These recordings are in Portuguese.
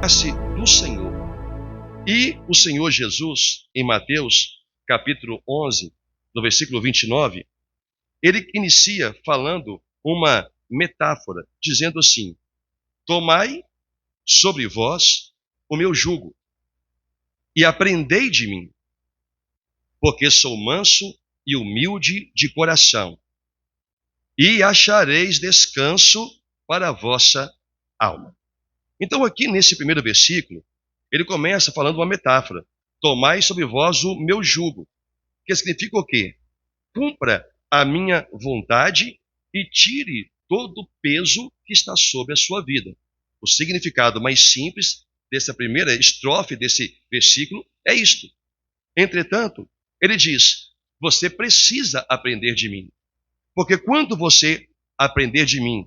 face do Senhor. E o Senhor Jesus, em Mateus, capítulo 11, no versículo 29, ele inicia falando uma metáfora, dizendo assim: tomai sobre vós o meu jugo e aprendei de mim, porque sou manso e humilde de coração, e achareis descanso para a vossa alma. Então aqui nesse primeiro versículo, ele começa falando uma metáfora: tomai sobre vós o meu jugo, que significa o quê? Cumpra a minha vontade e tire todo o peso que está sobre a sua vida. O significado mais simples dessa primeira estrofe desse versículo é isto. Entretanto, ele diz: você precisa aprender de mim. Porque quando você aprender de mim,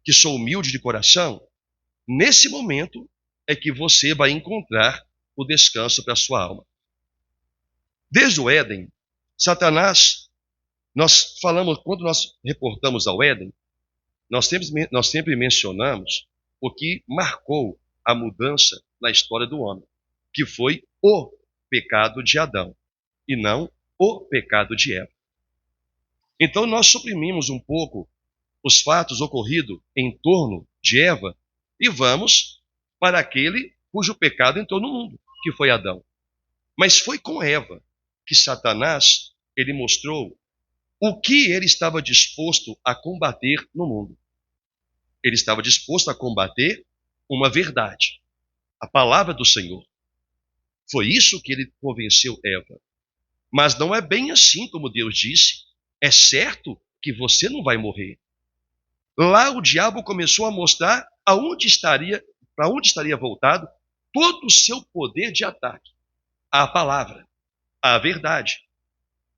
que sou humilde de coração, nesse momento é que você vai encontrar o descanso para a sua alma. Desde o Éden, Satanás, quando nós reportamos ao Éden, nós sempre mencionamos o que marcou a mudança na história do homem, que foi o pecado de Adão, e não o pecado de Eva. Então nós suprimimos um pouco os fatos ocorridos em torno de Eva e vamos para aquele cujo pecado entrou no mundo, que foi Adão. Mas foi com Eva que Satanás, ele mostrou o que ele estava disposto a combater no mundo. Ele estava disposto a combater uma verdade, a palavra do Senhor. Foi isso que ele convenceu Eva. Mas não é bem assim como Deus disse. É certo que você não vai morrer. Lá o diabo começou a mostrar para onde estaria voltado todo o seu poder de ataque. A palavra, a verdade.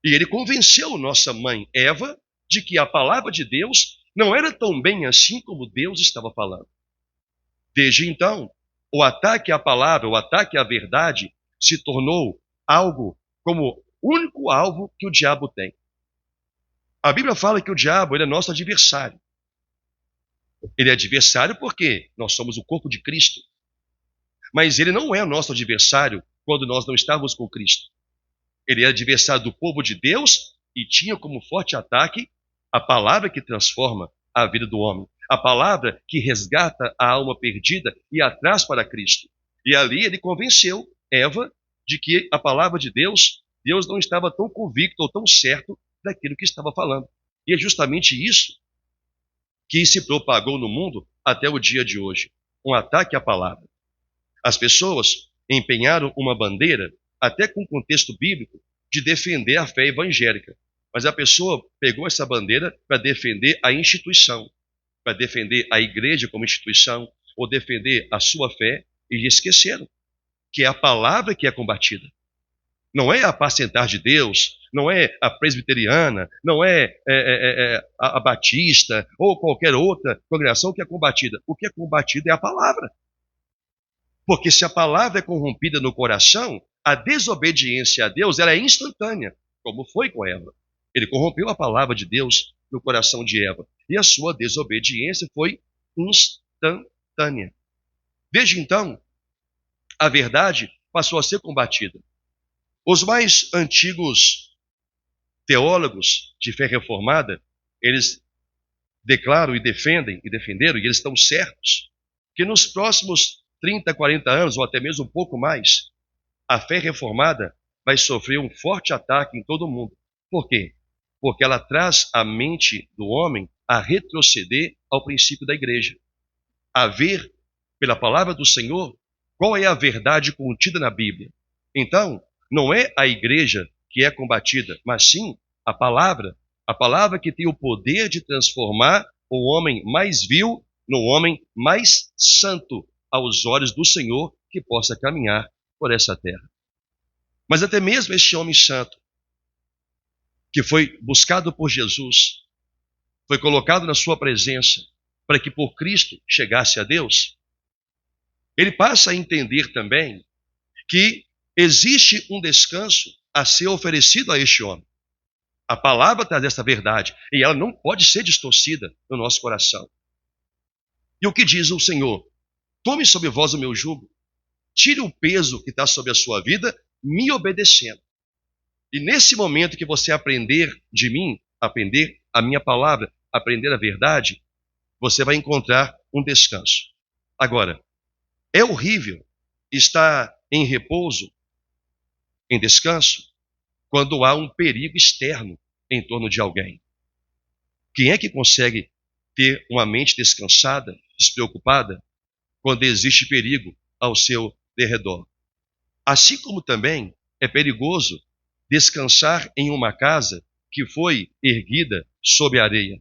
E ele convenceu nossa mãe Eva de que a palavra de Deus não era tão bem assim como Deus estava falando. Desde então, o ataque à palavra, o ataque à verdade, se tornou algo como o único alvo que o diabo tem. A Bíblia fala que o diabo ele é nosso adversário. Ele é adversário porque nós somos o corpo de Cristo. Mas ele não é nosso adversário quando nós não estávamos com Cristo. Ele é adversário do povo de Deus e tinha como forte ataque a palavra que transforma a vida do homem. A palavra que resgata a alma perdida e a traz para Cristo. E ali ele convenceu Eva de que a palavra de Deus não estava tão convicto ou tão certo daquilo que estava falando. E é justamente isso que se propagou no mundo até o dia de hoje. Um ataque à palavra. As pessoas empenharam uma bandeira, até com contexto bíblico, de defender a fé evangélica. Mas a pessoa pegou essa bandeira para defender a instituição, para defender a igreja como instituição, ou defender a sua fé, e esqueceram que é a palavra que é combatida. Não é a Pacentar de Deus, não é a presbiteriana, não é a batista ou qualquer outra congregação que é combatida. O que é combatido é a palavra. Porque se a palavra é corrompida no coração, a desobediência a Deus ela é instantânea, como foi com Eva. Ele corrompeu a palavra de Deus no coração de Eva. E a sua desobediência foi instantânea. Desde então, a verdade passou a ser combatida. Os mais antigos teólogos de fé reformada, eles declaram e defenderam, e eles estão certos, que nos próximos 30, 40 anos, ou até mesmo um pouco mais, a fé reformada vai sofrer um forte ataque em todo o mundo. Por quê? Porque ela traz a mente do homem a retroceder ao princípio da igreja. A ver, pela palavra do Senhor, qual é a verdade contida na Bíblia. Então, não é a igreja que é combatida, mas sim a palavra que tem o poder de transformar o homem mais vil no homem mais santo aos olhos do Senhor que possa caminhar por essa terra. Mas até mesmo este homem santo, que foi buscado por Jesus, foi colocado na sua presença para que por Cristo chegasse a Deus, ele passa a entender também que existe um descanso a ser oferecido a este homem. A palavra traz essa verdade e ela não pode ser distorcida no nosso coração. E o que diz o Senhor? Tome sobre vós o meu jugo. Tire o peso que está sobre a sua vida, me obedecendo. E nesse momento que você aprender de mim, aprender a minha palavra, aprender a verdade, você vai encontrar um descanso. Agora, é horrível estar em repouso, em descanso, quando há um perigo externo em torno de alguém. Quem é que consegue ter uma mente descansada, despreocupada, quando existe perigo ao seu derredor? Assim como também é perigoso descansar em uma casa que foi erguida sob a areia.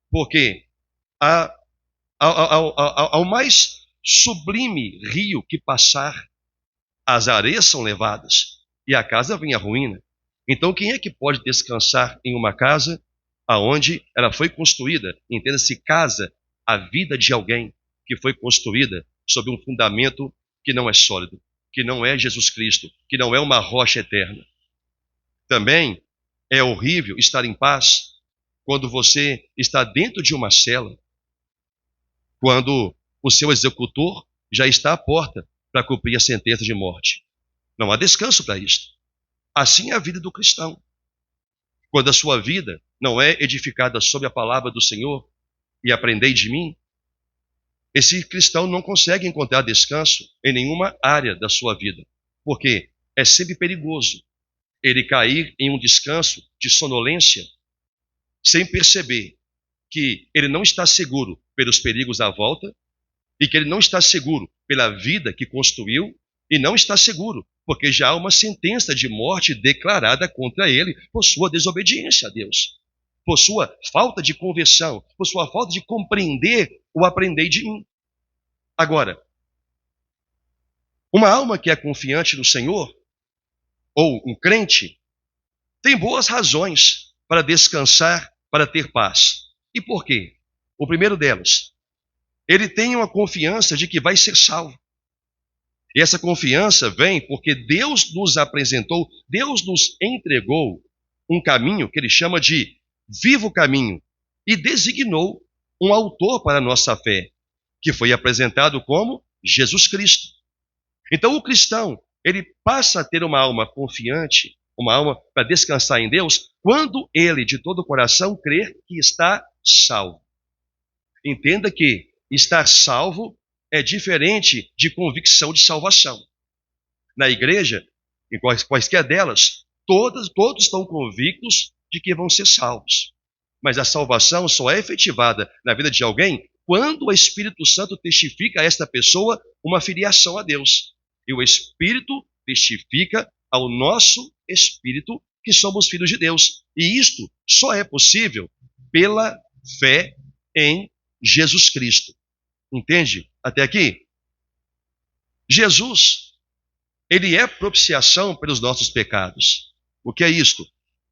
Porque ao mais sublime rio que passar, as areias são levadas e a casa vem à ruína. Então quem é que pode descansar em uma casa aonde ela foi construída? Entenda-se casa, a vida de alguém que foi construída sob um fundamento que não é sólido, que não é Jesus Cristo, que não é uma rocha eterna. Também é horrível estar em paz quando você está dentro de uma cela, quando o seu executor já está à porta para cumprir a sentença de morte. Não há descanso para isto. Assim é a vida do cristão. Quando a sua vida não é edificada sobre a palavra do Senhor e aprendei de mim, esse cristão não consegue encontrar descanso em nenhuma área da sua vida, porque é sempre perigoso ele cair em um descanso de sonolência sem perceber que ele não está seguro pelos perigos à volta e que ele não está seguro pela vida que construiu e não está seguro porque já há uma sentença de morte declarada contra ele por sua desobediência a Deus, por sua falta de conversão, por sua falta de compreender o aprendei de mim. Agora, uma alma que é confiante no Senhor, ou um crente, tem boas razões para descansar, para ter paz. E por quê? O primeiro delas, ele tem uma confiança de que vai ser salvo. E essa confiança vem porque Deus nos apresentou, Deus nos entregou um caminho que ele chama de vivo caminho e designou um autor para a nossa fé, que foi apresentado como Jesus Cristo. Então o cristão, ele passa a ter uma alma confiante, uma alma para descansar em Deus, quando ele de todo o coração crer que está salvo. Entenda que estar salvo é diferente de convicção de salvação. Na igreja, em quaisquer delas, todos estão convictos de que vão ser salvos. Mas a salvação só é efetivada na vida de alguém quando o Espírito Santo testifica a esta pessoa uma filiação a Deus. E o Espírito testifica ao nosso espírito que somos filhos de Deus. E isto só é possível pela fé em Jesus Cristo. Entende? Até aqui? Jesus, ele é propiciação pelos nossos pecados. O que é isto?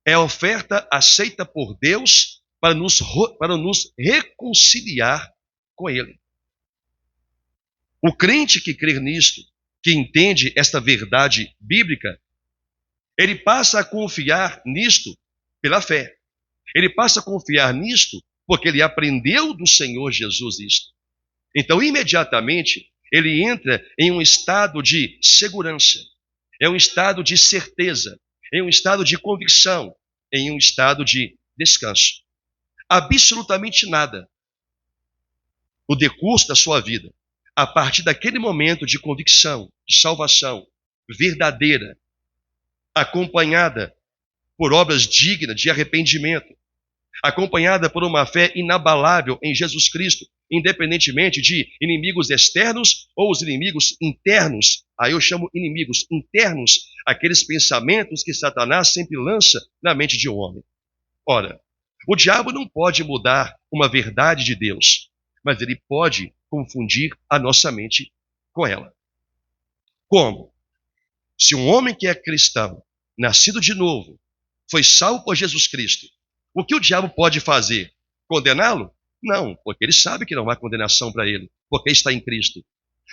É a oferta aceita por Deus para nos reconciliar com Ele. O crente que crê nisto, que entende esta verdade bíblica, ele passa a confiar nisto pela fé. Ele passa a confiar nisto porque ele aprendeu do Senhor Jesus isto. Então, imediatamente, ele entra em um estado de segurança, é um estado de certeza, é um estado de convicção, em um estado de descanso. Absolutamente nada, o decurso da sua vida, a partir daquele momento de convicção, de salvação verdadeira, acompanhada por obras dignas de arrependimento, acompanhada por uma fé inabalável em Jesus Cristo, independentemente de inimigos externos ou os inimigos internos. Aí eu chamo inimigos internos, aqueles pensamentos que Satanás sempre lança na mente de um homem. Ora, o diabo não pode mudar uma verdade de Deus, mas ele pode confundir a nossa mente com ela. Como? Se um homem que é cristão, nascido de novo, foi salvo por Jesus Cristo, o que o diabo pode fazer? Condená-lo? Não, porque ele sabe que não há condenação para ele, porque está em Cristo.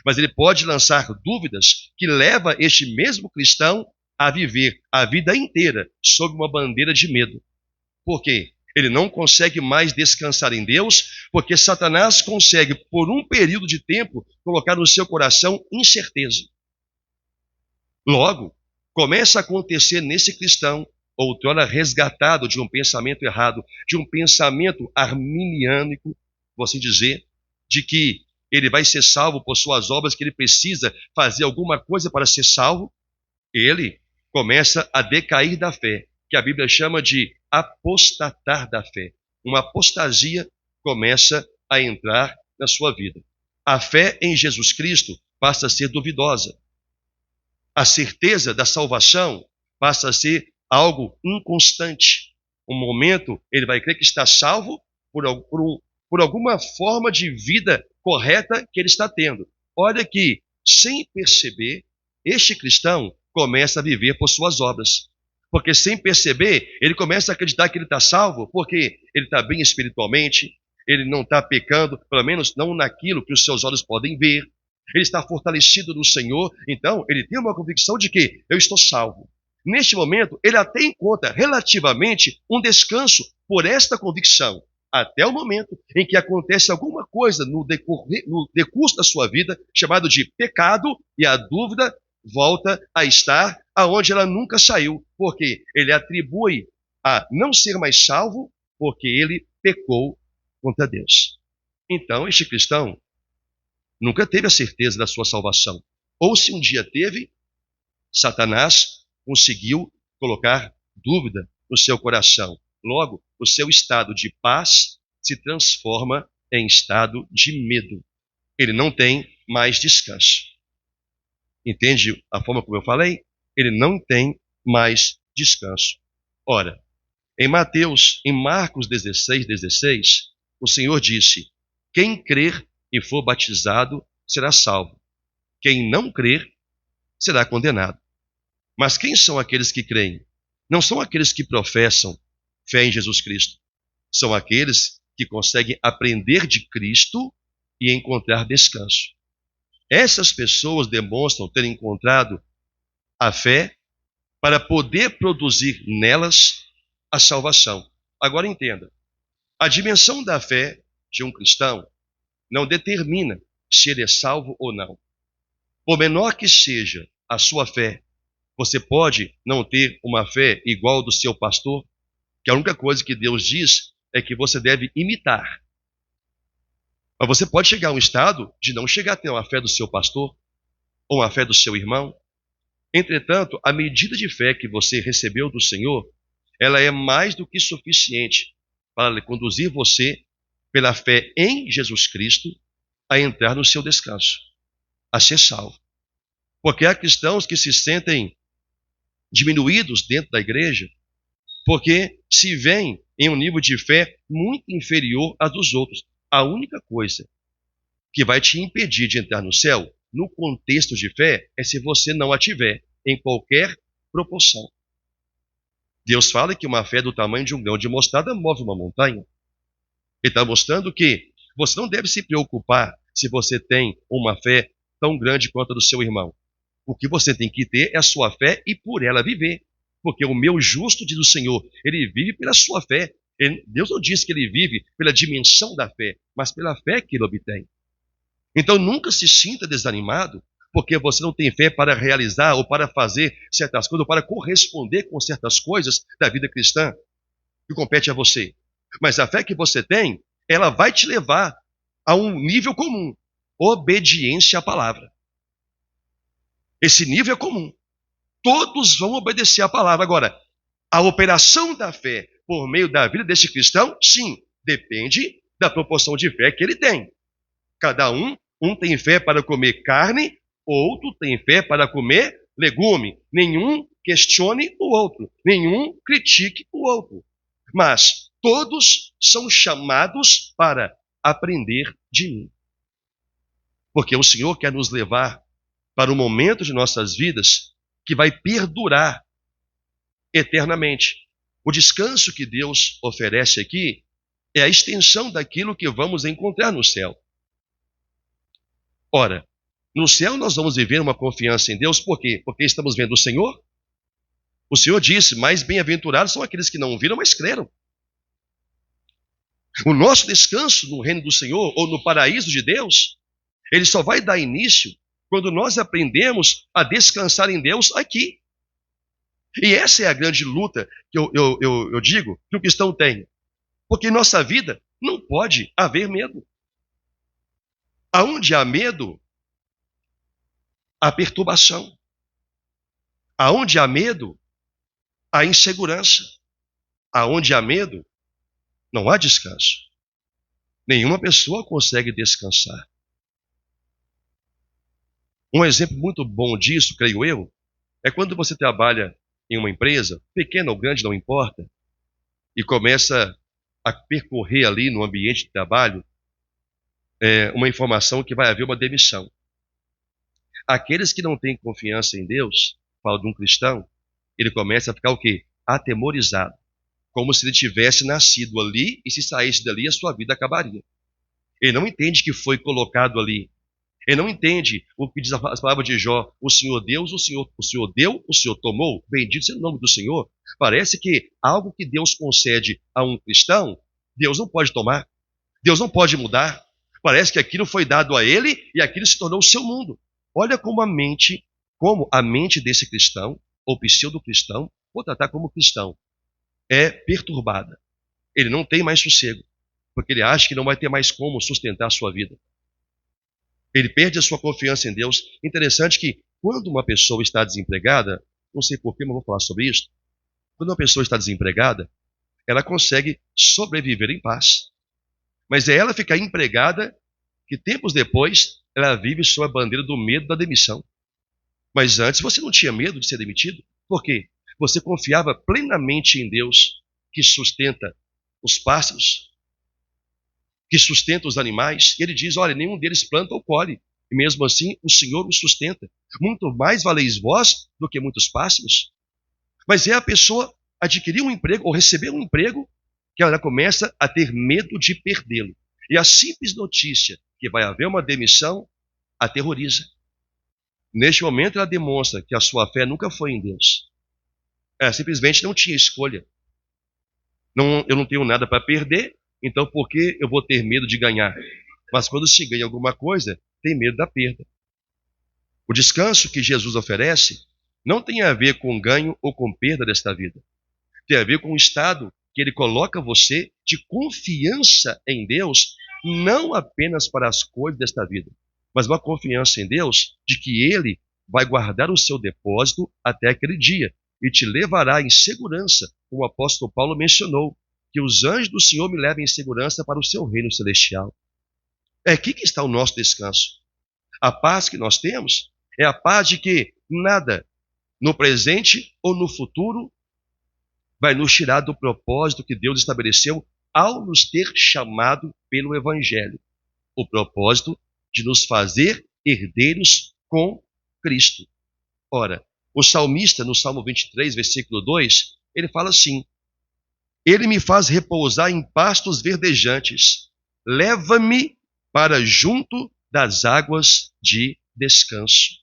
Mas ele pode lançar dúvidas que leva este mesmo cristão a viver a vida inteira sob uma bandeira de medo. Por quê? Ele não consegue mais descansar em Deus, porque Satanás consegue, por um período de tempo, colocar no seu coração incerteza. Logo, começa a acontecer nesse cristão, outrora resgatado de um pensamento errado, de um pensamento arminiânico, vou assim dizer, de que ele vai ser salvo por suas obras, que ele precisa fazer alguma coisa para ser salvo, ele começa a decair da fé, que a Bíblia chama de apostatar da fé. Uma apostasia começa a entrar na sua vida. A fé em Jesus Cristo passa a ser duvidosa. A certeza da salvação passa a ser algo inconstante. Um momento ele vai crer que está salvo por alguma forma de vida correta que ele está tendo. Olha que, sem perceber, este cristão começa a viver por suas obras. Porque sem perceber, ele começa a acreditar que ele está salvo, porque ele está bem espiritualmente, ele não está pecando, pelo menos não naquilo que os seus olhos podem ver. Ele está fortalecido no Senhor, então ele tem uma convicção de que eu estou salvo. Neste momento, ele até encontra relativamente um descanso por esta convicção, até o momento em que acontece alguma coisa no decurso da sua vida, chamado de pecado, e a dúvida volta a estar aonde ela nunca saiu, porque ele atribui a não ser mais salvo, porque ele pecou contra Deus. Então, este cristão nunca teve a certeza da sua salvação. Ou se um dia teve, Satanás conseguiu colocar dúvida no seu coração. Logo, o seu estado de paz se transforma em estado de medo. Ele não tem mais descanso. Entende a forma como eu falei? Ele não tem mais descanso. Ora, em Marcos 16, o Senhor disse: quem crer e for batizado será salvo. Quem não crer será condenado. Mas quem são aqueles que creem? Não são aqueles que professam fé em Jesus Cristo. São aqueles que conseguem aprender de Cristo e encontrar descanso. Essas pessoas demonstram ter encontrado a fé para poder produzir nelas a salvação. Agora entenda, a dimensão da fé de um cristão não determina se ele é salvo ou não. Por menor que seja a sua fé, você pode não ter uma fé igual do seu pastor, que a única coisa que Deus diz é que você deve imitar. Mas você pode chegar a um estado de não chegar a ter uma fé do seu pastor ou uma fé do seu irmão. Entretanto, a medida de fé que você recebeu do Senhor, ela é mais do que suficiente para conduzir você, pela fé em Jesus Cristo, a entrar no seu descanso, a ser salvo. Porque há cristãos que se sentem diminuídos dentro da igreja, porque se veem em um nível de fé muito inferior a dos outros. A única coisa que vai te impedir de entrar no céu, no contexto de fé, é se você não a tiver em qualquer proporção. Deus fala que uma fé do tamanho de um grão de mostarda move uma montanha. Ele está mostrando que você não deve se preocupar se você tem uma fé tão grande quanto a do seu irmão. O que você tem que ter é a sua fé e por ela viver. Porque o meu justo, diz o Senhor, ele vive pela sua fé. Deus não diz que ele vive pela dimensão da fé, mas pela fé que ele obtém. Então nunca se sinta desanimado, porque você não tem fé para realizar ou para fazer certas coisas, ou para corresponder com certas coisas da vida cristã que compete a você. Mas a fé que você tem, ela vai te levar a um nível comum, obediência à palavra. Esse nível é comum. Todos vão obedecer à palavra. Agora, a operação da fé por meio da vida desse cristão, sim, depende da proporção de fé que ele tem. Cada um tem fé para comer carne, outro tem fé para comer legume. Nenhum questione o outro, nenhum critique o outro. Mas todos são chamados para aprender de mim. Porque o Senhor quer nos levar para um momento de nossas vidas que vai perdurar eternamente. O descanso que Deus oferece aqui é a extensão daquilo que vamos encontrar no céu. Ora, no céu nós vamos viver uma confiança em Deus, por quê? Porque estamos vendo o Senhor. O Senhor disse, mais bem-aventurados são aqueles que não viram, mas creram. O nosso descanso no reino do Senhor ou no paraíso de Deus, ele só vai dar início quando nós aprendemos a descansar em Deus aqui. E essa é a grande luta que eu digo que o cristão tem. Porque em nossa vida não pode haver medo. Aonde há medo, há perturbação. Aonde há medo, há insegurança. Aonde há medo, não há descanso. Nenhuma pessoa consegue descansar. Um exemplo muito bom disso, creio eu, é quando você trabalha em uma empresa, pequena ou grande, não importa, e começa a percorrer ali no ambiente de trabalho uma informação que vai haver uma demissão. Aqueles que não têm confiança em Deus, falo de um cristão, ele começa a ficar o quê? Atemorizado. Como se ele tivesse nascido ali e se saísse dali a sua vida acabaria. Ele não entende que foi colocado ali. Ele não entende o que diz as palavras de Jó. O Senhor Deus, o Senhor deu, o Senhor tomou. Bendito seja o nome do Senhor. Parece que algo que Deus concede a um cristão, Deus não pode tomar. Deus não pode mudar. Parece que aquilo foi dado a ele e aquilo se tornou o seu mundo. Olha como a mente desse cristão, ou pseudo-cristão, vou tratar como cristão, é perturbada. Ele não tem mais sossego, porque ele acha que não vai ter mais como sustentar a sua vida. Ele perde a sua confiança em Deus. Interessante que quando uma pessoa está desempregada, não sei porquê, mas vou falar sobre isso. Quando uma pessoa está desempregada, ela consegue sobreviver em paz. Mas é ela ficar empregada que tempos depois ela vive sob a bandeira do medo da demissão. Mas antes você não tinha medo de ser demitido. Por quê? Você confiava plenamente em Deus, que sustenta os pássaros, que sustenta os animais. E ele diz, olha, nenhum deles planta ou colhe. E mesmo assim, o Senhor os sustenta. Muito mais valeis vós do que muitos pássaros. Mas é a pessoa adquirir um emprego ou receber um emprego que ela começa a ter medo de perdê-lo. E a simples notícia que vai haver uma demissão aterroriza. Neste momento, ela demonstra que a sua fé nunca foi em Deus. Ela simplesmente não tinha escolha. Eu não tenho nada para perder, então por que eu vou ter medo de ganhar? Mas quando se ganha alguma coisa, tem medo da perda. O descanso que Jesus oferece não tem a ver com ganho ou com perda desta vida. Tem a ver com o estado que ele coloca você de confiança em Deus, não apenas para as coisas desta vida, mas uma confiança em Deus de que Ele vai guardar o seu depósito até aquele dia e te levará em segurança, como o apóstolo Paulo mencionou, que os anjos do Senhor me levem em segurança para o seu reino celestial. É aqui que está o nosso descanso. A paz que nós temos é a paz de que nada, no presente ou no futuro, vai nos tirar do propósito que Deus estabeleceu ao nos ter chamado pelo Evangelho. O propósito de nos fazer herdeiros com Cristo. Ora, o salmista, no Salmo 23, versículo 2, ele fala assim, Ele me faz repousar em pastos verdejantes, leva-me para junto das águas de descanso.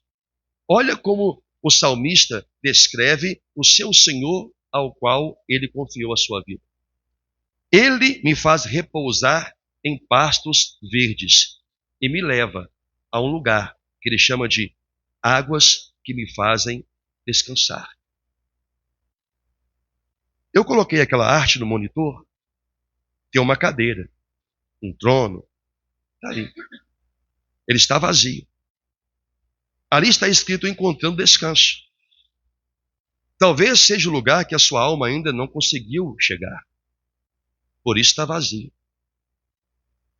Olha como o salmista descreve o seu Senhor ao qual ele confiou a sua vida. Ele me faz repousar em pastos verdes e me leva a um lugar que ele chama de águas que me fazem descansar. Eu coloquei aquela arte no monitor, tem uma cadeira, um trono, está ali. Ele está vazio. Ali está escrito encontrando descanso. Talvez seja o lugar que a sua alma ainda não conseguiu chegar. Por isso está vazio.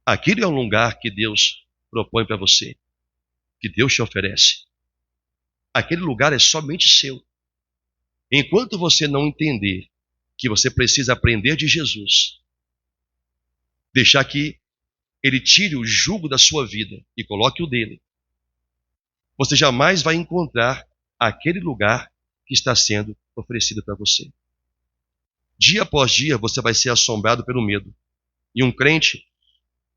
Aquilo é um lugar que Deus propõe para você, que Deus te oferece. Aquele lugar é somente seu. Enquanto você não entender que você precisa aprender de Jesus, deixar que Ele tire o jugo da sua vida e coloque o dele, você jamais vai encontrar aquele lugar que está sendo oferecido para você. Dia após dia você vai ser assombrado pelo medo. E um crente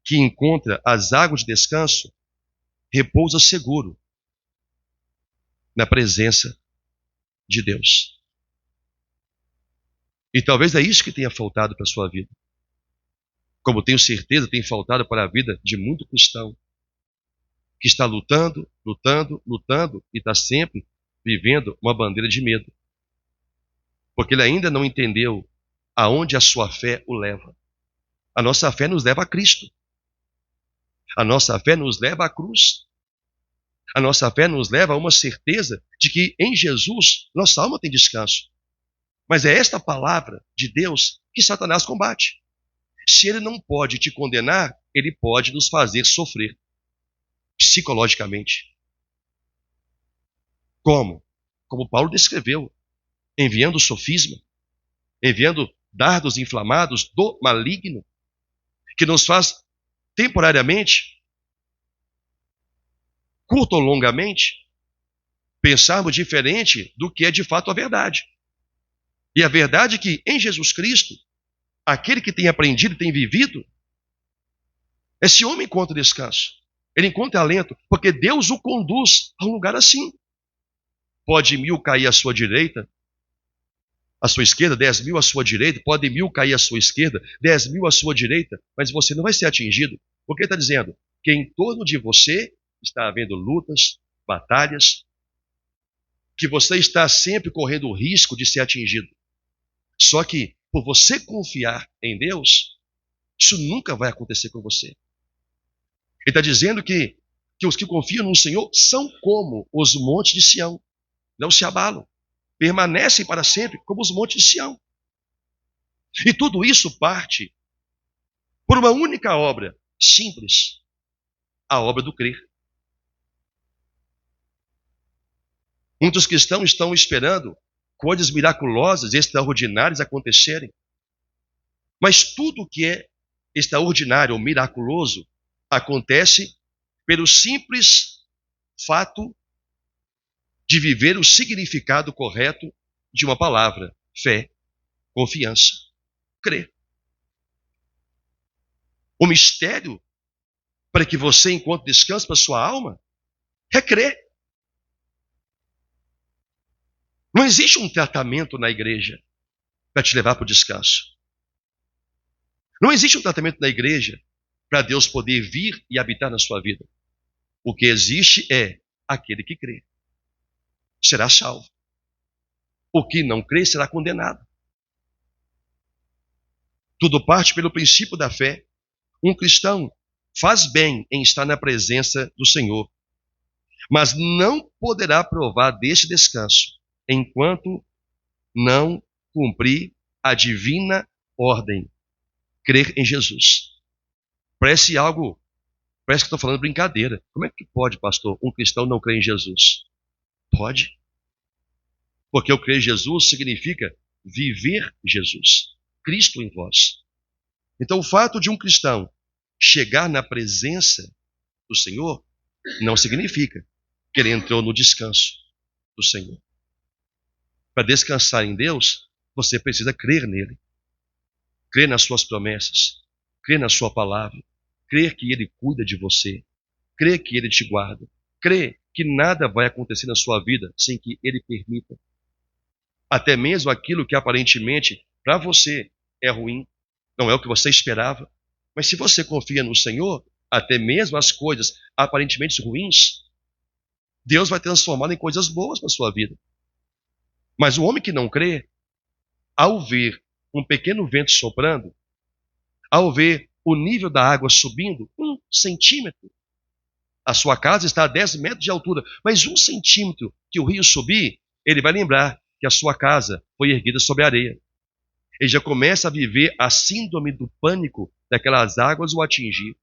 que encontra as águas de descanso repousa seguro na presença de Deus. E talvez é isso que tenha faltado para a sua vida. como tenho certeza tem faltado para a vida de muito cristão, que está lutando, lutando, lutando e está sempre vivendo uma bandeira de medo. Porque ele ainda não entendeu aonde a sua fé o leva. A nossa fé nos leva a Cristo. A nossa fé nos leva à cruz. A nossa fé nos leva a uma certeza de que em Jesus nossa alma tem descanso. Mas é esta palavra de Deus que Satanás combate. Se ele não pode te condenar, ele pode nos fazer sofrer psicologicamente. Como? Como Paulo descreveu, enviando sofisma, enviando dardos inflamados do maligno, que nos faz temporariamente, curto ou longamente, pensarmos diferente do que é de fato a verdade. E a verdade é que em Jesus Cristo, aquele que tem aprendido e tem vivido, esse homem encontra descanso. Ele encontra alento, porque Deus o conduz a um lugar assim. Pode 1000 cair à sua direita, à sua esquerda, 10.000 à sua direita, pode 1000 cair à sua esquerda, 10.000 à sua direita, mas você não vai ser atingido. Porque ele está dizendo que em torno de você está havendo lutas, batalhas, que você está sempre correndo o risco de ser atingido. Só que, por você confiar em Deus, isso nunca vai acontecer com você. Ele está dizendo que os que confiam no Senhor são como os montes de Sião. Não se abalam. Permanecem para sempre como os montes de Sião. E tudo isso parte por uma única obra, simples, a obra do crer. Muitos cristãos estão esperando coisas miraculosas, extraordinárias acontecerem. Mas tudo que é extraordinário ou miraculoso acontece pelo simples fato de viver o significado correto de uma palavra: fé, confiança, crer. O mistério para que você encontre descanso para sua alma é crer. Não existe um tratamento na igreja para te levar para o descanso. Não existe um tratamento na igreja para Deus poder vir e habitar na sua vida. O que existe é aquele que crê será salvo. O que não crê será condenado. Tudo parte pelo princípio da fé. Um cristão faz bem em estar na presença do Senhor, mas não poderá provar deste descanso enquanto não cumprir a divina ordem, crer em Jesus. Parece que estou falando brincadeira. Como é que pode, pastor, um cristão não crer em Jesus? Pode. Porque eu crer em Jesus significa viver Jesus, Cristo em vós. Então o fato de um cristão chegar na presença do Senhor não significa que ele entrou no descanso do Senhor. Para descansar em Deus, você precisa crer nele. Crer nas suas promessas, crer na sua palavra, crer que ele cuida de você, crer que ele te guarda, crer que nada vai acontecer na sua vida sem que ele permita. Até mesmo aquilo que aparentemente para você é ruim, não é o que você esperava. Mas se você confia no Senhor, até mesmo as coisas aparentemente ruins, Deus vai transformar em coisas boas para a sua vida. Mas o homem que não crê, ao ver um pequeno vento soprando, ao ver o nível da água subindo 1 centímetro, a sua casa está a 10 metros de altura, mas 1 centímetro que o rio subir, ele vai lembrar que a sua casa foi erguida sobre a areia. Ele já começa a viver a síndrome do pânico daquelas águas o atingir.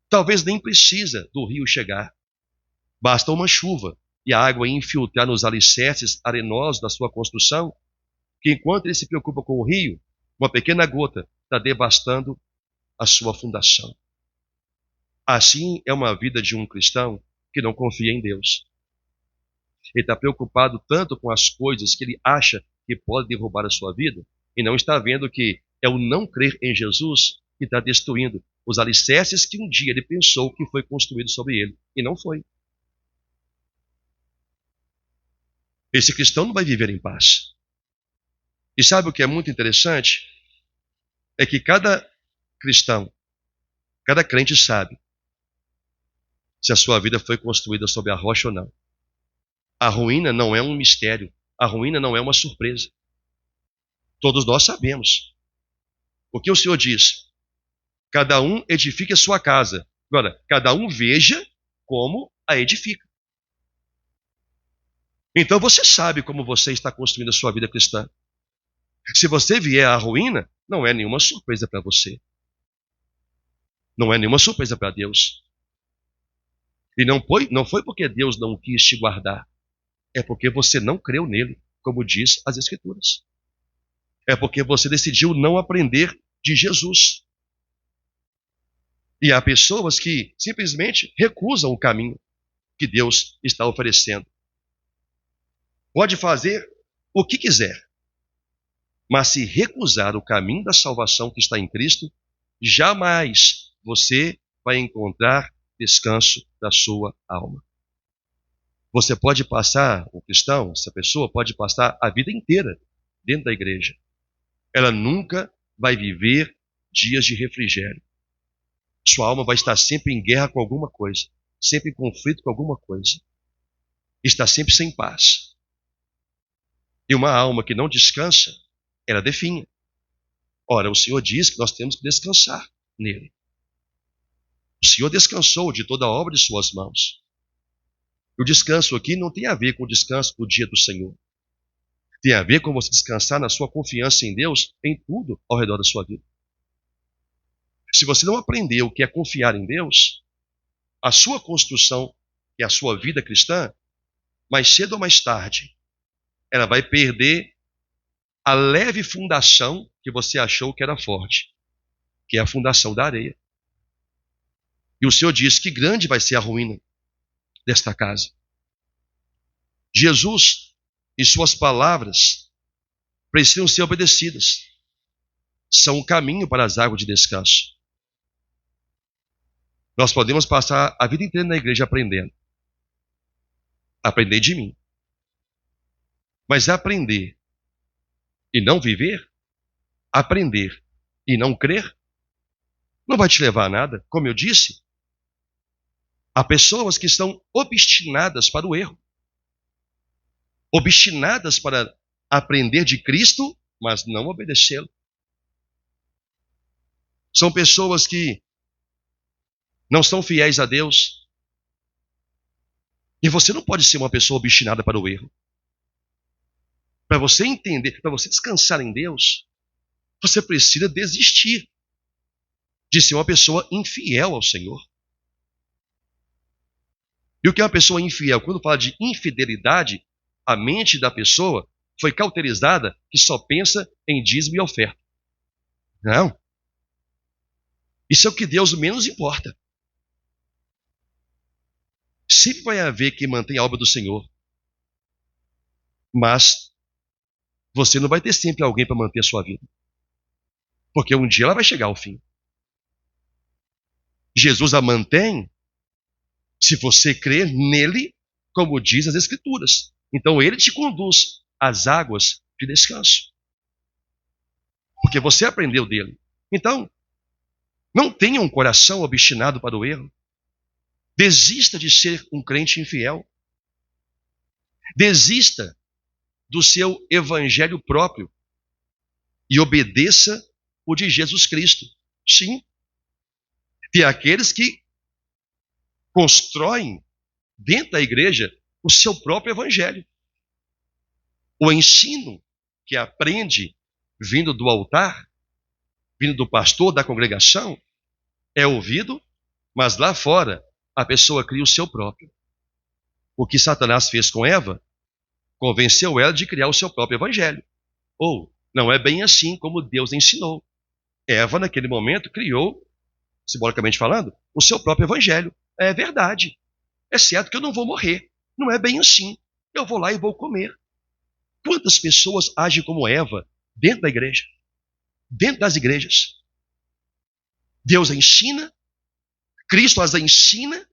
Talvez nem precisa do rio chegar. Basta uma chuva e a água infiltrar nos alicerces arenosos da sua construção, que enquanto ele se preocupa com o rio, uma pequena gota está devastando a sua fundação. Assim é uma vida de um cristão que não confia em Deus. Ele está preocupado tanto com as coisas que ele acha que pode derrubar a sua vida e não está vendo que é o não crer em Jesus que está destruindo os alicerces que um dia ele pensou que foi construído sobre ele e não foi. Esse cristão não vai viver em paz. E sabe o que é muito interessante? É que cada cristão, cada crente sabe se a sua vida foi construída sobre a rocha ou não. A ruína não é um mistério, a ruína não é uma surpresa. Todos nós sabemos. O que o Senhor diz? Cada um edifique a sua casa. Agora, cada um veja como a edifica. Então você sabe como você está construindo a sua vida cristã. Se você vier à ruína, não é nenhuma surpresa para você. Não é nenhuma surpresa para Deus. E não foi porque Deus não quis te guardar. É porque você não creu nele, como diz as Escrituras. É porque você decidiu não aprender de Jesus. E há pessoas que simplesmente recusam o caminho que Deus está oferecendo. Pode fazer o que quiser, mas se recusar o caminho da salvação que está em Cristo, jamais você vai encontrar descanso da sua alma. Você pode passar, o cristão, essa pessoa pode passar a vida inteira dentro da igreja. Ela nunca vai viver dias de refrigério. Sua alma vai estar sempre em guerra com alguma coisa, sempre em conflito com alguma coisa. Está sempre sem paz. E uma alma que não descansa, ela definha. Ora, o Senhor diz que nós temos que descansar nele. O Senhor descansou de toda a obra de suas mãos. O descanso aqui não tem a ver com o descanso do dia do Senhor. Tem a ver com você descansar na sua confiança em Deus em tudo ao redor da sua vida. Se você não aprendeu o que é confiar em Deus, a sua construção e a sua vida cristã, mais cedo ou mais tarde, ela vai perder a leve fundação que você achou que era forte, que é a fundação da areia. E o Senhor diz que grande vai ser a ruína desta casa. Jesus e suas palavras precisam ser obedecidas. São o caminho para as águas de descanso. Nós podemos passar a vida inteira na igreja aprendendo. Aprender de mim. Mas aprender e não viver, aprender e não crer, não vai te levar a nada. Como eu disse, há pessoas que estão obstinadas para o erro. Obstinadas para aprender de Cristo, mas não obedecê-lo. São pessoas que não são fiéis a Deus. E você não pode ser uma pessoa obstinada para o erro. Para você entender, para você descansar em Deus, você precisa desistir de ser uma pessoa infiel ao Senhor. E o que é uma pessoa infiel? Quando fala de infidelidade, a mente da pessoa foi cauterizada que só pensa em dízimo e oferta. Não. Isso é o que Deus menos importa. Sempre vai haver quem mantém a obra do Senhor. Mas você não vai ter sempre alguém para manter a sua vida. Porque um dia ela vai chegar ao fim. Jesus a mantém se você crer nele, como diz as Escrituras. Então ele te conduz às águas de descanso. Porque você aprendeu dele. Então, não tenha um coração obstinado para o erro. Desista de ser um crente infiel. Desista do seu evangelho próprio e obedeça o de Jesus Cristo. Sim. Tem aqueles que constroem dentro da igreja o seu próprio evangelho. O ensino que aprende vindo do altar, vindo do pastor, da congregação, é ouvido, mas lá fora a pessoa cria o seu próprio. O que Satanás fez com Eva, convenceu ela de criar o seu próprio evangelho. Ou, não é bem assim como Deus ensinou. Eva, naquele momento, criou, simbolicamente falando, o seu próprio evangelho. É verdade. É certo que eu não vou morrer. Não é bem assim. Eu vou lá e vou comer. Quantas pessoas agem como Eva dentro da igreja? Dentro das igrejas. Deus ensina, Cristo as ensina,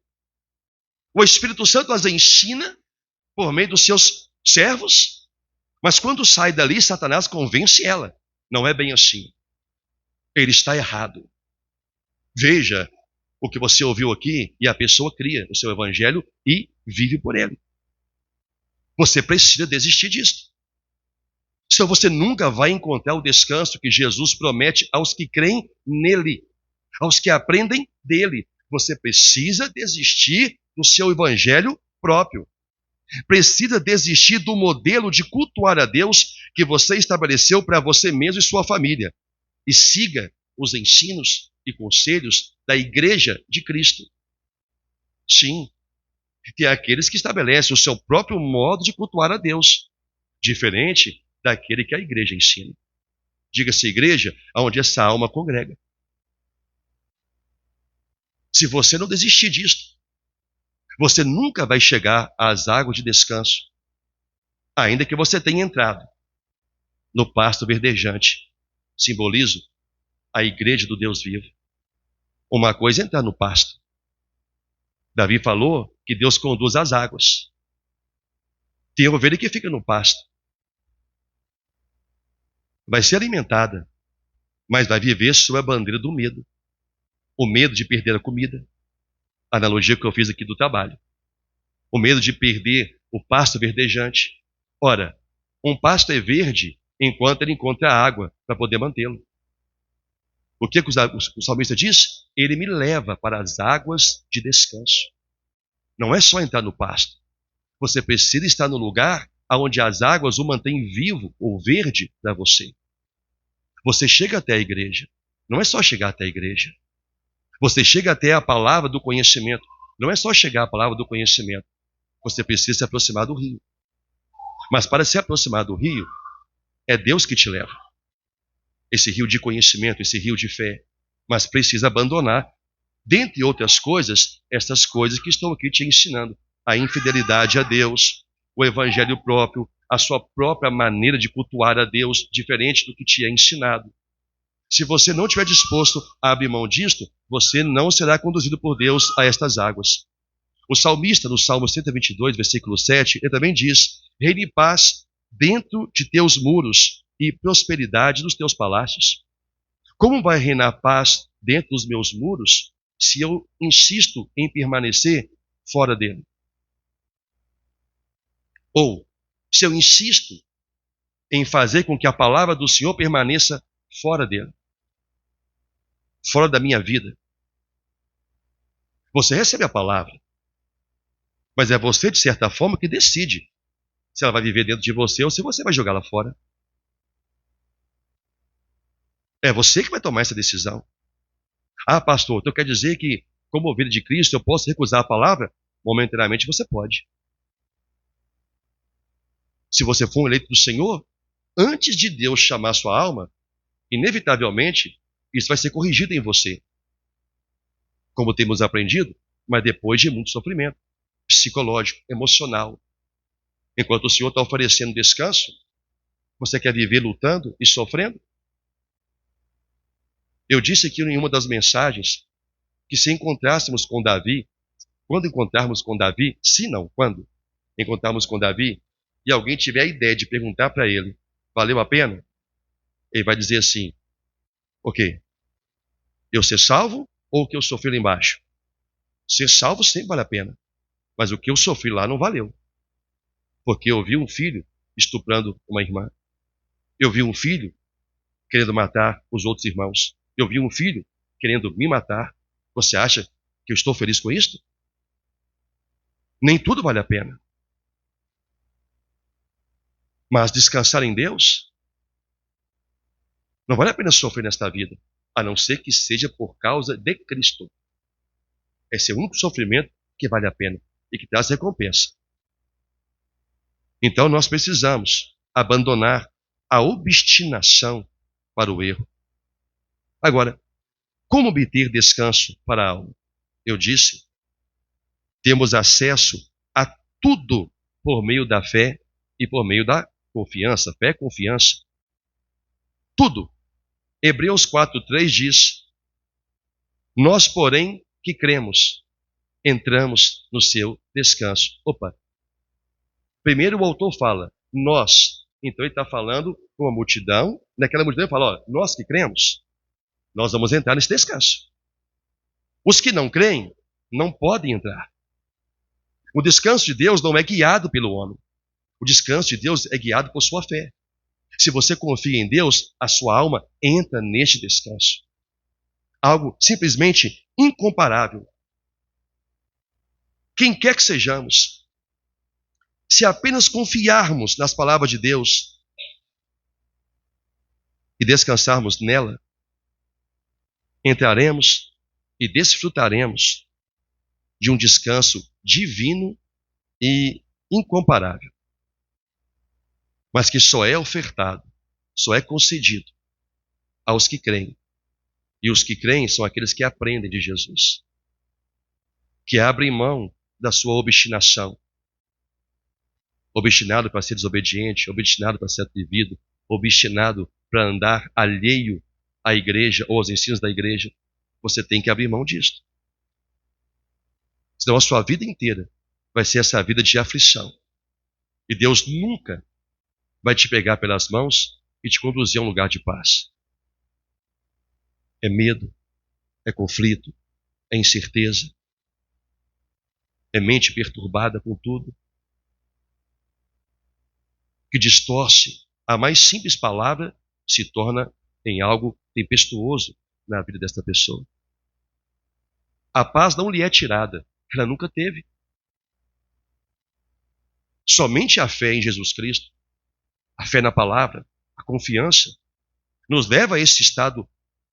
o Espírito Santo as ensina por meio dos seus servos, mas quando sai dali, Satanás convence ela. Não é bem assim. Ele está errado. Veja o que você ouviu aqui e a pessoa cria o seu evangelho e vive por ele. Você precisa desistir disso. Senão você nunca vai encontrar o descanso que Jesus promete aos que creem nele, aos que aprendem dele. Você precisa desistir do seu evangelho próprio. Precisa desistir do modelo de cultuar a Deus que você estabeleceu para você mesmo e sua família. E siga os ensinos e conselhos da Igreja de Cristo. Sim, tem aqueles que estabelecem o seu próprio modo de cultuar a Deus, diferente daquele que a igreja ensina. Diga-se igreja, onde essa alma congrega. Se você não desistir disso, você nunca vai chegar às águas de descanso, ainda que você tenha entrado no pasto verdejante. Simbolizo a igreja do Deus vivo. Uma coisa é entrar no pasto. Davi falou que Deus conduz as águas. Tem ovelha que fica no pasto. Vai ser alimentada, mas vai viver sob a bandeira do medo. O medo de perder a comida. A analogia que eu fiz aqui do trabalho. O medo de perder o pasto verdejante. Ora, um pasto é verde enquanto ele encontra água para poder mantê-lo. O que o salmista diz? Ele me leva para as águas de descanso. Não é só entrar no pasto. Você precisa estar no lugar onde as águas o mantêm vivo ou verde para você. Você chega até a igreja. Não é só chegar até a igreja. Você chega até a palavra do conhecimento. Não é só chegar à palavra do conhecimento. Você precisa se aproximar do rio. Mas para se aproximar do rio, é Deus que te leva. Esse rio de conhecimento, esse rio de fé. Mas precisa abandonar, dentre outras coisas, essas coisas que estou aqui te ensinando. A infidelidade a Deus, o evangelho próprio, a sua própria maneira de cultuar a Deus, diferente do que te é ensinado. Se você não estiver disposto a abrir mão disto, você não será conduzido por Deus a estas águas. O salmista, no Salmo 122, versículo 7, ele também diz: reine paz dentro de teus muros e prosperidade nos teus palácios. Como vai reinar paz dentro dos meus muros se eu insisto em permanecer fora dele? Ou, se eu insisto em fazer com que a palavra do Senhor permaneça fora dele, fora da minha vida. Você recebe a palavra, mas é você, de certa forma, que decide se ela vai viver dentro de você ou se você vai jogá-la fora. É você que vai tomar essa decisão. Ah, pastor, então quer dizer que, como ovelha de Cristo, eu posso recusar a palavra? Momentaneamente você pode. Se você for um eleito do Senhor, antes de Deus chamar sua alma, inevitavelmente, isso vai ser corrigido em você. Como temos aprendido, mas depois de muito sofrimento psicológico, emocional. Enquanto o Senhor está oferecendo descanso, você quer viver lutando e sofrendo? Eu disse aqui em uma das mensagens que se encontrássemos com Davi, quando encontrarmos com Davi, se não, quando encontrarmos com Davi, e alguém tiver a ideia de perguntar para ele, valeu a pena? Ele vai dizer assim, ok, eu ser salvo ou o que eu sofri lá embaixo? Ser salvo sempre vale a pena, mas o que eu sofri lá não valeu. Porque eu vi um filho estuprando uma irmã. Eu vi um filho querendo matar os outros irmãos. Eu vi um filho querendo me matar. Você acha que eu estou feliz com isso? Nem tudo vale a pena. Mas descansar em Deus, não vale a pena sofrer nesta vida, a não ser que seja por causa de Cristo. Esse é o único sofrimento que vale a pena e que traz recompensa. Então nós precisamos abandonar a obstinação para o erro. Agora, como obter descanso para a alma? Eu disse, temos acesso a tudo por meio da fé e por meio da confiança. Fé, confiança. Tudo. Hebreus 4:3 diz, nós, porém, que cremos, entramos no seu descanso. Opa! Primeiro o autor fala, nós. Então ele está falando com a multidão. Naquela multidão ele fala, ó, nós que cremos, nós vamos entrar nesse descanso. Os que não creem não podem entrar. O descanso de Deus não é guiado pelo homem. O descanso de Deus é guiado por sua fé. Se você confia em Deus, a sua alma entra neste descanso. Algo simplesmente incomparável. Quem quer que sejamos, se apenas confiarmos nas palavras de Deus e descansarmos nela, entraremos e desfrutaremos de um descanso divino e incomparável, mas que só é ofertado, só é concedido aos que creem. E os que creem são aqueles que aprendem de Jesus, que abrem mão da sua obstinação, obstinado para ser desobediente, obstinado para ser atrevido, obstinado para andar alheio à igreja ou aos ensinos da igreja. Você tem que abrir mão disso. Senão a sua vida inteira vai ser essa vida de aflição. E Deus nunca vai te pegar pelas mãos e te conduzir a um lugar de paz. É medo, é conflito, é incerteza, é mente perturbada com tudo, que distorce a mais simples palavra, se torna em algo tempestuoso na vida desta pessoa. A paz não lhe é tirada, ela nunca teve. Somente a fé em Jesus Cristo, a fé na palavra, a confiança, nos leva a esse estado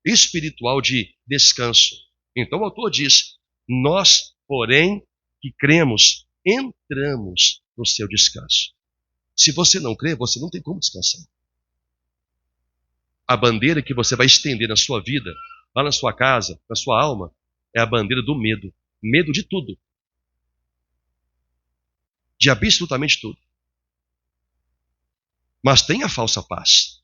espiritual de descanso. Então o autor diz: nós, porém, que cremos, entramos no seu descanso. Se você não crê, você não tem como descansar. A bandeira que você vai estender na sua vida, lá na sua casa, na sua alma, é a bandeira do medo. Medo de tudo. De absolutamente tudo. Mas tem a falsa paz.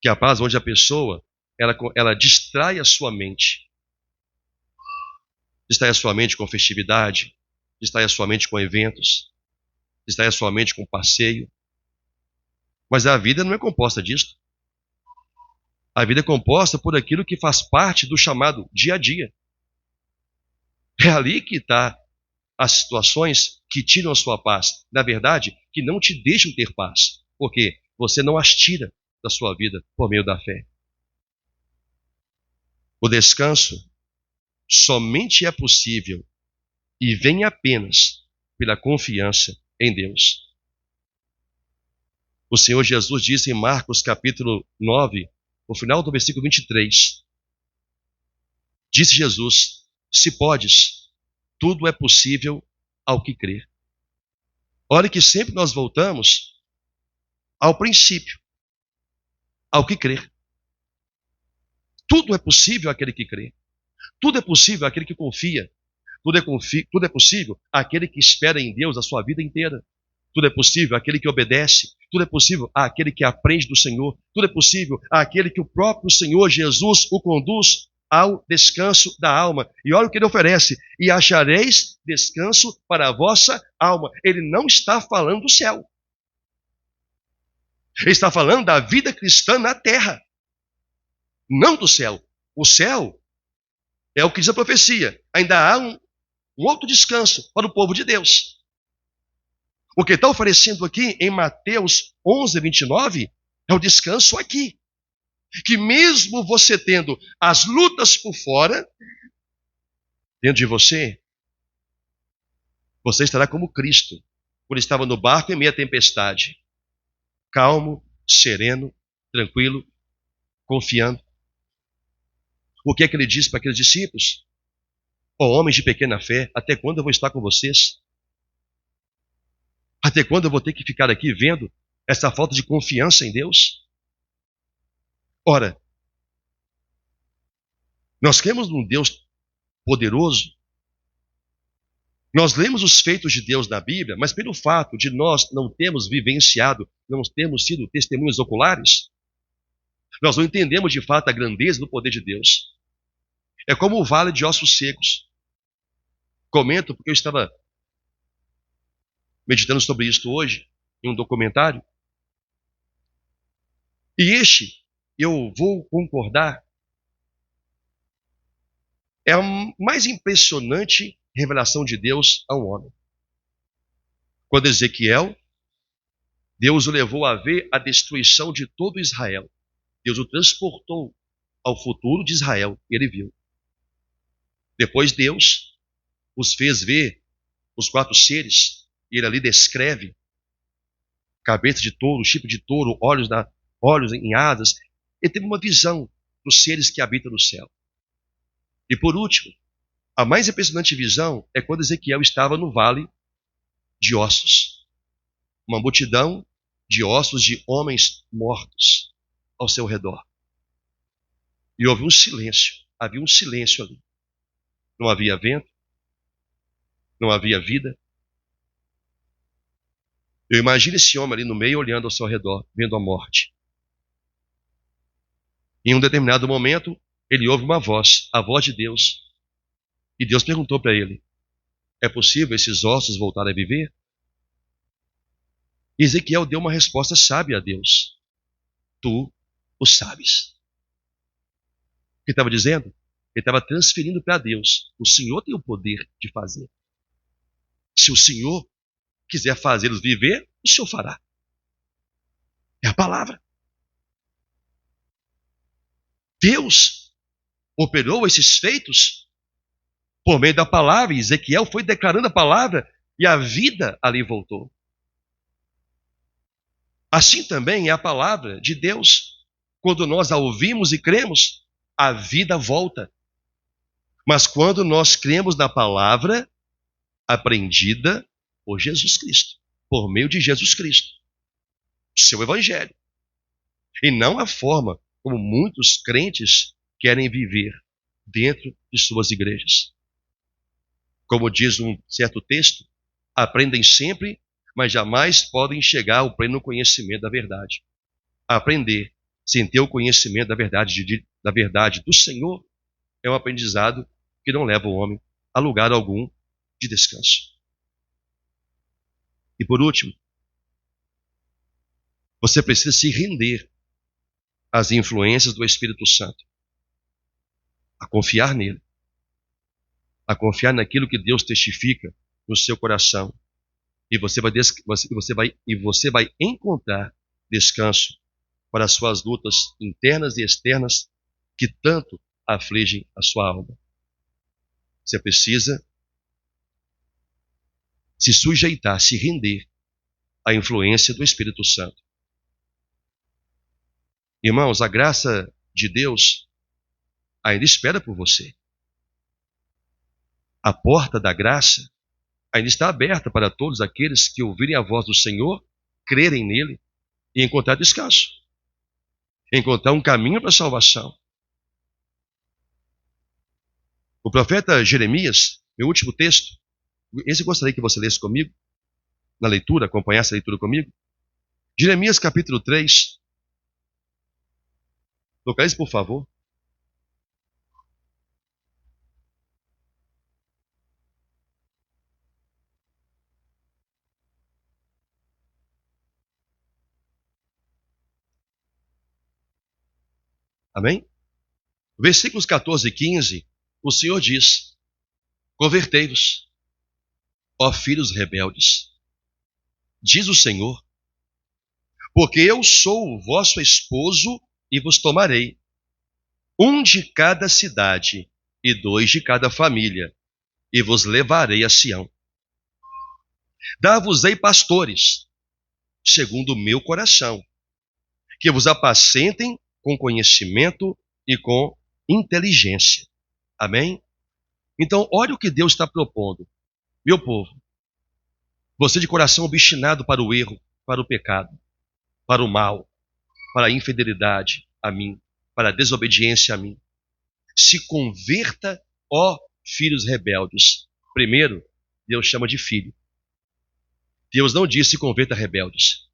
Que é a paz onde a pessoa, ela distrai a sua mente. Distrai a sua mente com festividade, distrai a sua mente com eventos, distrai a sua mente com passeio. Mas a vida não é composta disso. A vida é composta por aquilo que faz parte do chamado dia a dia. É ali que está as situações que tiram a sua paz. Na verdade, que não te deixam ter paz. Porque você não as tira da sua vida por meio da fé. O descanso somente é possível e vem apenas pela confiança em Deus. O Senhor Jesus disse em Marcos capítulo 9, no final do versículo 23, disse Jesus: se podes, tudo é possível ao que crer. Olha que sempre nós voltamos ao princípio, ao que crer. Tudo é possível àquele que crê. Tudo é possível àquele que confia. Tudo é possível àquele que espera em Deus a sua vida inteira. Tudo é possível àquele que obedece. Tudo é possível àquele que aprende do Senhor. Tudo é possível àquele que o próprio Senhor Jesus o conduz ao descanso da alma. E olha o que ele oferece: e achareis descanso para a vossa alma. Ele não está falando do céu. Ele está falando da vida cristã na terra, não do céu. O céu é o que diz a profecia. Ainda há um outro descanso para o povo de Deus. O que está oferecendo aqui em Mateus 11, 29, é o descanso aqui. Que mesmo você tendo as lutas por fora, dentro de você, você estará como Cristo, quando estava no barco em meio à tempestade. Calmo, sereno, tranquilo, confiando. O que é que ele disse para aqueles discípulos? Ó homens de pequena fé, até quando eu vou estar com vocês? Até quando eu vou ter que ficar aqui vendo essa falta de confiança em Deus? Ora, nós cremos num Deus poderoso. Nós lemos os feitos de Deus na Bíblia, mas pelo fato de nós não termos vivenciado, não termos sido testemunhas oculares, nós não entendemos de fato a grandeza do poder de Deus. É como o vale de ossos secos. Comento porque eu estava meditando sobre isso hoje, em um documentário. E eu vou concordar, É a mais impressionante revelação de Deus a um homem. Quando Ezequiel, Deus o levou a ver a destruição de todo Israel. Deus o transportou ao futuro de Israel, e ele viu. Depois Deus os fez ver os 4 seres, e ele ali descreve cabeça de touro, chifre de touro, olhos em asas. Ele teve uma visão dos seres que habitam no céu. E por último, a mais impressionante visão é quando Ezequiel estava no vale de ossos. Uma multidão de ossos de homens mortos ao seu redor. E houve um silêncio. Havia um silêncio ali. Não havia vento, não havia vida. Eu imagino esse homem ali no meio, olhando ao seu redor, vendo a morte. Em um determinado momento, ele ouve uma voz, a voz de Deus. E Deus perguntou para ele: é possível esses ossos voltarem a viver? E Ezequiel deu uma resposta sábia a Deus: tu o sabes. O que ele estava dizendo? Ele estava transferindo para Deus: o Senhor tem o poder de fazer. Se o Senhor quiser fazê-los viver, o Senhor fará. É a palavra. Deus operou esses feitos por meio da palavra. E Ezequiel foi declarando a palavra e a vida ali voltou. Assim também é a palavra de Deus. Quando nós a ouvimos e cremos, a vida volta. Mas quando nós cremos na palavra aprendida por Jesus Cristo, por meio de Jesus Cristo, seu evangelho, e não a forma como muitos crentes querem viver dentro de suas igrejas. Como diz um certo texto, aprendem sempre, mas jamais podem chegar ao pleno conhecimento da verdade. Aprender sem ter o conhecimento da verdade do Senhor é um aprendizado que não leva o homem a lugar algum de descanso. E por último, você precisa se render às influências do Espírito Santo, a confiar nele, a confiar naquilo que Deus testifica no seu coração, e você vai encontrar descanso para as suas lutas internas e externas que tanto afligem a sua alma. Você precisa se sujeitar, se render à influência do Espírito Santo. Irmãos, a graça de Deus ainda espera por você. A porta da graça ainda está aberta para todos aqueles que ouvirem a voz do Senhor, crerem nele e encontrar descanso. Encontrar um caminho para a salvação. O profeta Jeremias, meu último texto, esse eu gostaria que você lesse comigo, na leitura, acompanhasse a leitura comigo. Jeremias capítulo 3. Localize, por favor. Amém? Versículos 14 e 15, o Senhor diz: convertei-vos, ó filhos rebeldes, diz o Senhor, porque eu sou o vosso esposo e vos tomarei, um de cada cidade e 2 de cada família, e vos levarei a Sião. Dar-vos-ei pastores, segundo o meu coração, que vos apacentem com conhecimento e com inteligência. Amém? Então, olha o que Deus está propondo. Meu povo, você de coração obstinado para o erro, para o pecado, para o mal, para a infidelidade a mim, para a desobediência a mim, se converta, ó filhos rebeldes. Primeiro, Deus chama de filho. Deus não diz se converta rebeldes,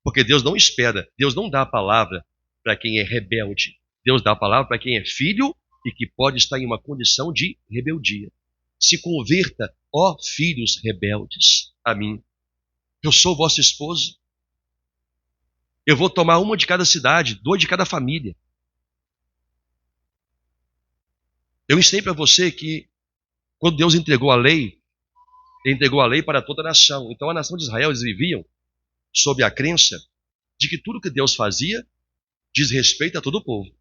porque Deus não espera, Deus não dá a palavra para quem é rebelde. Deus dá a palavra para quem é filho e que pode estar em uma condição de rebeldia. Se converta, ó filhos rebeldes, a mim. Eu sou vosso esposo. Eu vou tomar 1 de cada cidade, 2 de cada família. Eu ensinei para você que quando Deus entregou a lei, Ele entregou a lei para toda a nação. Então a nação de Israel, eles viviam sob a crença de que tudo que Deus fazia diz respeito a todo o povo.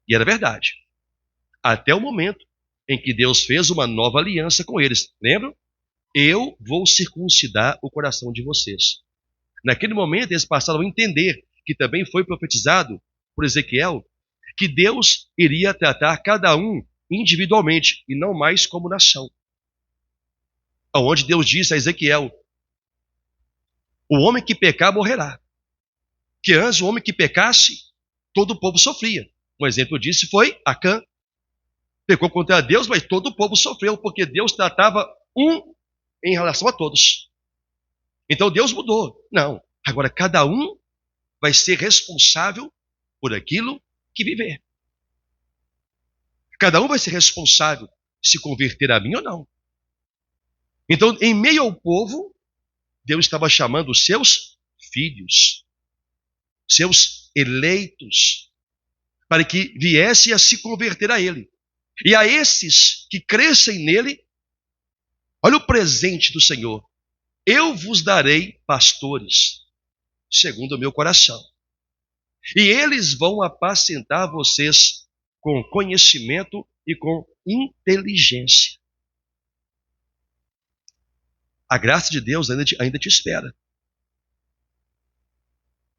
E era verdade. Até o momento em que Deus fez uma nova aliança com eles. Lembram? Eu vou circuncidar o coração de vocês. Naquele momento eles passaram a entender, que também foi profetizado por Ezequiel, que Deus iria tratar cada um individualmente e não mais como nação. Onde Deus disse a Ezequiel: o homem que pecar morrerá. Que antes o homem que pecasse, todo o povo sofria. Um exemplo disso foi Acã. Pecou contra Deus, mas todo o povo sofreu, porque Deus tratava um em relação a todos. Então Deus mudou. Não. Agora cada um vai ser responsável por aquilo que viver. Cada um vai ser responsável se converter a mim ou não. Então, em meio ao povo, Deus estava chamando os seus filhos, seus eleitos, para que viessem a se converter a Ele. E a esses que crescem nele, olha o presente do Senhor: eu vos darei pastores, segundo o meu coração. E eles vão apacentar vocês com conhecimento e com inteligência. A graça de Deus ainda te espera.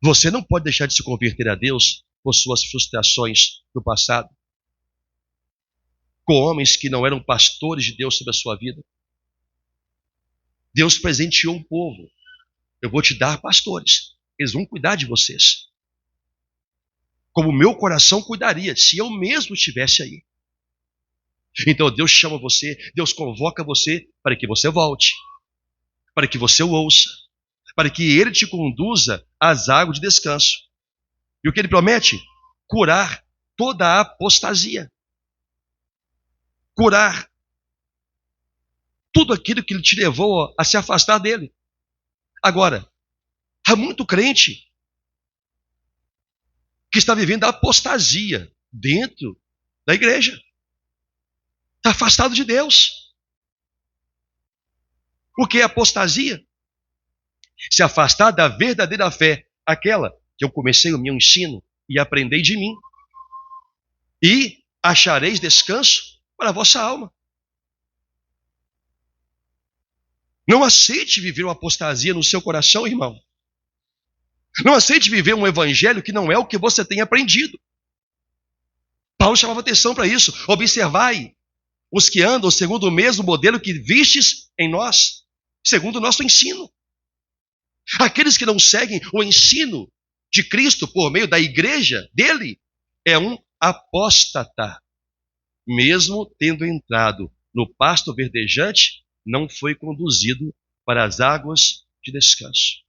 Você não pode deixar de se converter a Deus por suas frustrações do passado, com homens que não eram pastores de Deus sobre a sua vida. Deus presenteou um povo. Eu vou te dar pastores. Eles vão cuidar de vocês. Como o meu coração cuidaria, se eu mesmo estivesse aí. Então Deus chama você, Deus convoca você para que você volte, para que você o ouça, para que Ele te conduza às águas de descanso. E o que Ele promete? Curar toda a apostasia. Curar tudo aquilo que te levou a se afastar dele. Agora, há muito crente que está vivendo a apostasia dentro da igreja. Está afastado de Deus. O que é apostasia? Se afastar da verdadeira fé, aquela que eu comecei o meu ensino e aprendei de mim. E achareis descanso para a vossa alma. Não aceite viver uma apostasia no seu coração, irmão. Não aceite viver um evangelho que não é o que você tem aprendido. Paulo chamava atenção para isso. Observai os que andam segundo o mesmo modelo que vistes em nós, segundo o nosso ensino. Aqueles que não seguem o ensino de Cristo por meio da igreja dele, é um apóstata. Mesmo tendo entrado no pasto verdejante, não foi conduzido para as águas de descanso.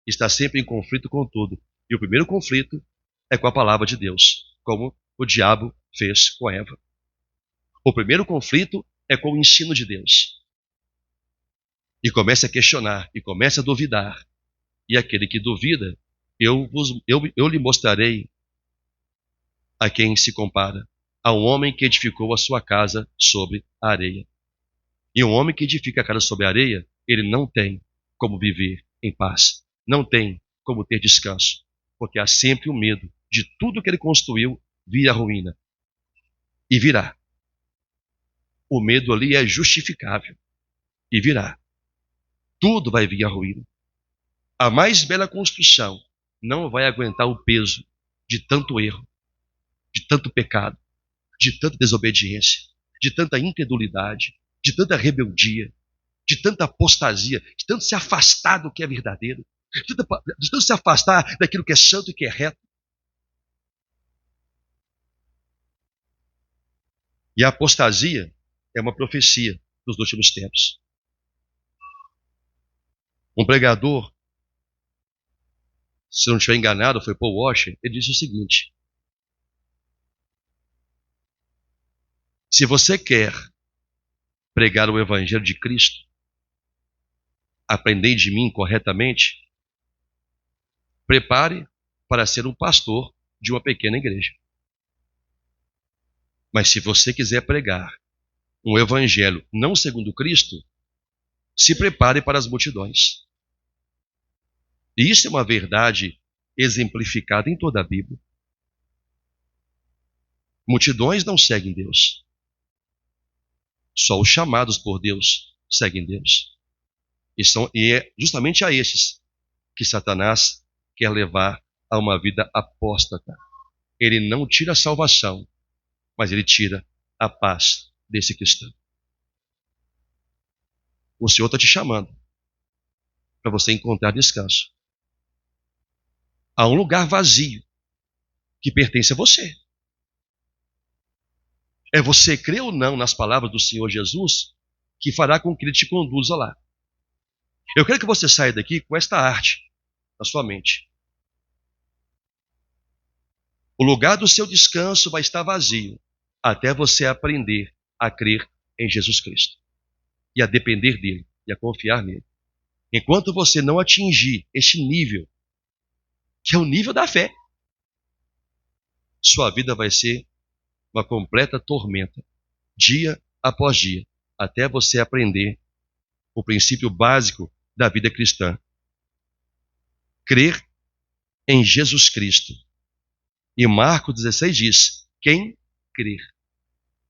Está sempre em conflito com tudo. E o primeiro conflito é com a palavra de Deus, como o diabo fez com Eva. O primeiro conflito é com o ensino de Deus. E começa a questionar, e começa a duvidar. E aquele que duvida, eu lhe mostrarei a quem se compara. A um homem que edificou a sua casa sobre a areia. E um homem que edifica a casa sobre a areia, ele não tem como viver em paz. Não tem como ter descanso. Porque há sempre o medo de tudo que ele construiu vir à ruína. E virá. O medo ali é justificável. E virá. Tudo vai vir à ruína. A mais bela construção não vai aguentar o peso de tanto erro, de tanto pecado, de tanta desobediência, de tanta incredulidade, de tanta rebeldia, de tanta apostasia, de tanto se afastar do que é verdadeiro, de tanto se afastar daquilo que é santo e que é reto. E a apostasia é uma profecia dos últimos tempos. Um pregador, se eu não estiver enganado, foi Paul Washer, ele disse o seguinte: se você quer pregar o evangelho de Cristo, aprender de mim corretamente, prepare para ser um pastor de uma pequena igreja. Mas se você quiser pregar um evangelho não segundo Cristo, se prepare para as multidões. E isso é uma verdade exemplificada em toda a Bíblia. Multidões não seguem Deus. Só os chamados por Deus seguem Deus. E é justamente a estes que Satanás quer levar a uma vida apóstata. Ele não tira a salvação, mas ele tira a paz desse cristão. O Senhor está te chamando para você encontrar descanso. Há um lugar vazio que pertence a você. É você crer ou não nas palavras do Senhor Jesus que fará com que Ele te conduza lá. Eu quero que você saia daqui com esta arte na sua mente. O lugar do seu descanso vai estar vazio até você aprender a crer em Jesus Cristo e a depender dele e a confiar nele. Enquanto você não atingir este nível, que é o nível da fé, sua vida vai ser uma completa tormenta, dia após dia, até você aprender o princípio básico da vida cristã. Crer em Jesus Cristo. E Marcos 16 diz: quem crer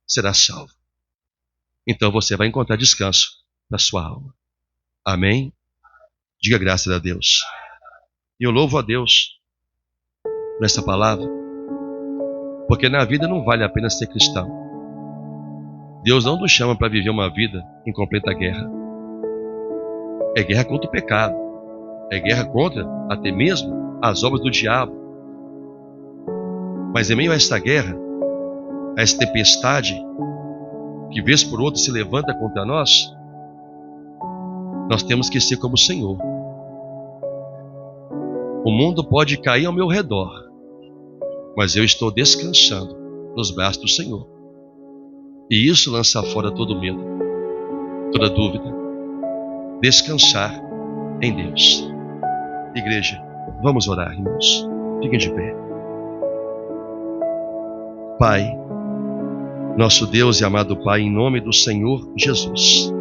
será salvo. Então você vai encontrar descanso na sua alma. Amém? Diga graças a Deus. E eu louvo a Deus nessa palavra, porque na vida não vale a pena ser cristão. Deus não nos chama para viver uma vida em completa guerra. É guerra contra o pecado. É guerra contra, até mesmo, as obras do diabo. Mas em meio a esta guerra, a esta tempestade, que vez por outra se levanta contra nós temos que ser como o Senhor. O mundo pode cair ao meu redor, mas eu estou descansando nos braços do Senhor. E isso lança fora todo medo, toda dúvida. Descansar em Deus. Igreja, vamos orar, irmãos. Fiquem de pé. Pai, nosso Deus e amado Pai, em nome do Senhor Jesus,